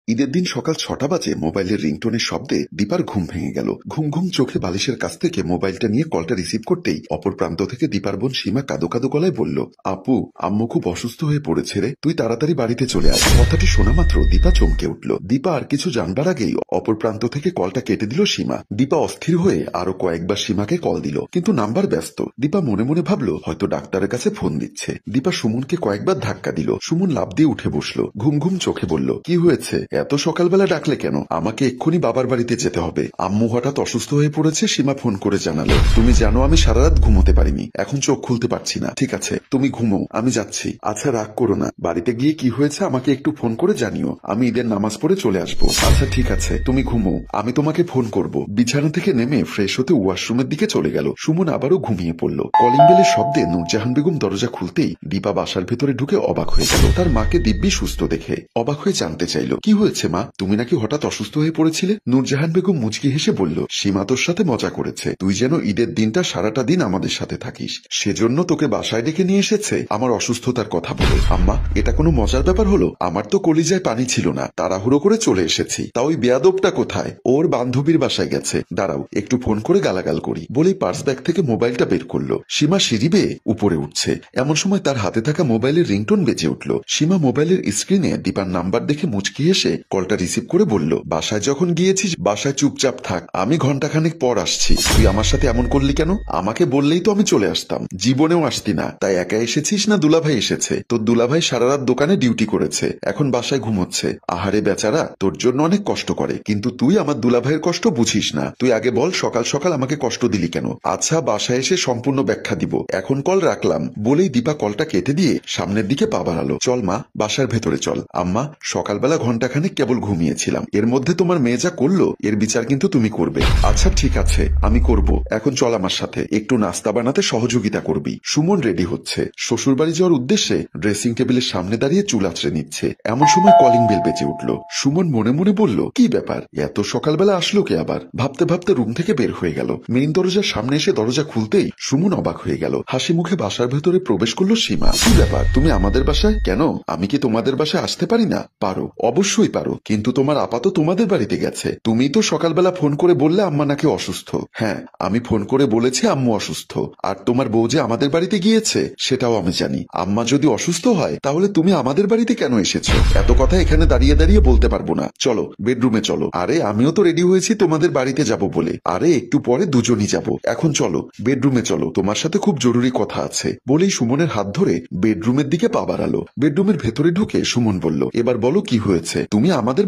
ঈদের দিন সকাল ৬টা বাজে মোবাইলের রিংটোনের শব্দে দীপার ঘুম ভেঙে গেল। ঘুম ঘুম চোখে বালিশের কাছ থেকে মোবাইলটা নিয়ে কলটা রিসিভ করতেই অপর প্রান্ত থেকে দীপার বোন সীমা কাঁদো কাঁদো গলায় বলল, আপু, আম্মু খুব অসুস্থ হয়ে পড়েছে রে, তুই তাড়াতাড়ি বাড়িতে চলে আয়। কথাটি শোনা মাত্র দীপা চমকে উঠল। দীপা আর কিছু জানবার আগেই অপর প্রান্ত থেকে কলটা কেটে দিল সীমা। দীপা অস্থির হয়ে আরো কয়েকবার সীমাকে কল দিল, কিন্তু নাম্বার ব্যস্ত। দীপা মনে মনে ভাবল হয়তো ডাক্তারের কাছে ফোন দিচ্ছে। দীপা সুমনকে কয়েকবার ধাক্কা দিল। সুমন লাফ দিয়ে উঠে বসলো, ঘুম ঘুম চোখে বলল, কি হয়েছে? এত সকালবেলা ডাকলে কেন? আমাকে এক্ষুনি বাবার বাড়িতে যেতে হবে, আম্মু হঠাৎ অসুস্থ হয়ে পড়েছে। সীমা ফোন করে জানালো, তুমি জানো আমি সারা রাত ঘুমোতে পারিনি, এখন চোখ খুলতে পারছি না। ঠিক আছে, তুমি ঘুমো, আমি যাচ্ছি। আচ্ছা, রাগ করো না, বাড়িতে গিয়ে কি হয়েছে আমাকে একটু ফোন করে জানিও, আমি ঈদের নামাজ পড়ে চলে আসবো। আচ্ছা ঠিক আছে, তুমি ঘুমো, আমি তোমাকে ফোন করব। বিছানা থেকে নেমে ফ্রেশ হতে ওয়াশরুমের দিকে চলে গেল। সুমন আবারও ঘুমিয়ে পড়ল। কলিং বেলের শব্দে নূরজাহান বেগম দরজা খুলতেই দীপা বাসার ভেতরে ঢুকে অবাক হয়ে গেল। তার মাকে দিব্যি সুস্থ দেখে অবাক হয়ে জানতে চাইল, কি হয়েছে মা, তুমি নাকি হঠাৎ অসুস্থ হয়ে পড়েছিলে? নূরজাহান বেগম মুচকি হেসে বলল, সীমা তোর সাথে মজা করেছে, তুই যেন ঈদের দিনটা সারাটা দিন আমাদের সাথে থাকিস, সেজন্য তোকে বাসায় ডেকে নিয়ে এসেছে আমার অসুস্থতার কথা বলে। আম্মা, এটা কোনো মজার ব্যাপার হলো? আমার তো কলিজায় পানি ছিল না, তাড়াহুড়ো করে চলে এসেছি। তা ওই বেয়াদবটা কোথায়? ওর বান্ধবীর বাসায় গেছে, দাঁড়াও একটু ফোন করে গালাগাল করি। বলেই পার্স ব্যাগ থেকে মোবাইলটা বের করলো। সীমা সিঁড়ি বেয়ে উপরে উঠছে, এমন সময় তার হাতে থাকা মোবাইলের রিংটোন বেজে উঠল। সীমা মোবাইলের স্ক্রিনে দীপার নাম্বার দেখে মুচকি হেসে কলটা রিসিভ করে বলল, বাসায় যখন গিয়েছিস বাসায় চুপচাপ থাক, আমি ঘন্টাখানেক পর আসছি। তুই আমার সাথে এমন করলি কেন? আমাকে বললেই তো আমি চলে আসতাম। জীবনেও আসতি না, তাই একা এসেছিস না দুলাভাই এসেছে? তোর দুলাভাই সারা রাত দোকানে ডিউটি করেছে, এখন বাসায় ঘুমোচ্ছে। আহারে বেচারা, তোর জন্য অনেক কষ্ট করে, কিন্তু তুই আমার দুলাভাইয়ের কষ্ট বুঝিস না। তুই আগে বল সকাল সকাল আমাকে কষ্ট দিলি কেন? আচ্ছা, বাসায় এসে সম্পূর্ণ ব্যাখ্যা দিব, এখন কল রাখলাম। বলেই দীপা কলটা কেটে দিয়ে সামনের দিকে পা বাড়ালো। চল মা, বাসার ভেতরে চল। আম্মা, সকালবেলা ঘন্টাখানেক কেবল ঘুমিয়েছিলাম, এর মধ্যে তোমার মেয়ে যা করলো এর বিচার কিন্তু তুমি করবে। আচ্ছা ঠিক আছে, আমি করব। এখন চল আমার সাথে, একটু নাস্তা বানাতে সহযোগিতা করবি। সুমন রেডি হচ্ছে, শ্বশুর বাড়ি যাওয়ার উদ্দেশ্যে ড্রেসিং টেবিলের সামনে দাঁড়িয়ে চুল আঁচড়ে নিচ্ছে। এমন সময় কলিং বেল বেজে উঠল। সুমন মনে মনে বলল, কি ব্যাপার, এত সকালবেলা আসলো কে আবার? ভাবতে ভাবতে রুম থেকে বের হয়ে গেল। মেইন দরজার সামনে এসে দরজা খুলতেই সুমন অবাক হয়ে গেল। হাসি মুখে বাসার ভেতরে প্রবেশ করলো সীমা। কি ব্যাপার, তুমি আমাদের বাসায় কেন? আমি কি তোমাদের বাসায় আসতে পারি না? পারো, অবশ্যই পারো, কিন্তু তোমার আপা তো তোমাদের বাড়িতে গেছে। তুমি তো সকালবেলা ফোন করে বললে আম্মা নাকি অসুস্থ। হ্যাঁ, আমি ফোন করে বলেছি আম্মু অসুস্থ, আর তোমার বউ যে আমাদের বাড়িতে গিয়েছে সেটাও আমি জানি। আম্মা যদি অসুস্থ হয় তাহলে তুমি আমাদের বাড়িতে কেন এসেছো? এত কথা এখানে দাঁড়িয়ে দাঁড়িয়ে বলতে পারবো না, চলো বেডরুমে চলো। আরে আমিও তো রেডি হয়েছি তোমাদের বাড়িতে যাব বলে। আরে একটু পরে দুজনই যাব, এখন চলো বেডরুমে চলো, তোমার সাথে খুব জরুরি কথা আছে। বলেই সুমনের হাত ধরে বেডরুমের দিকে পা বাড়ালো। বেডরুমের ভেতরে ঢুকে সুমন বলল, এবার বলো কি হয়েছে? তুমি আমাদের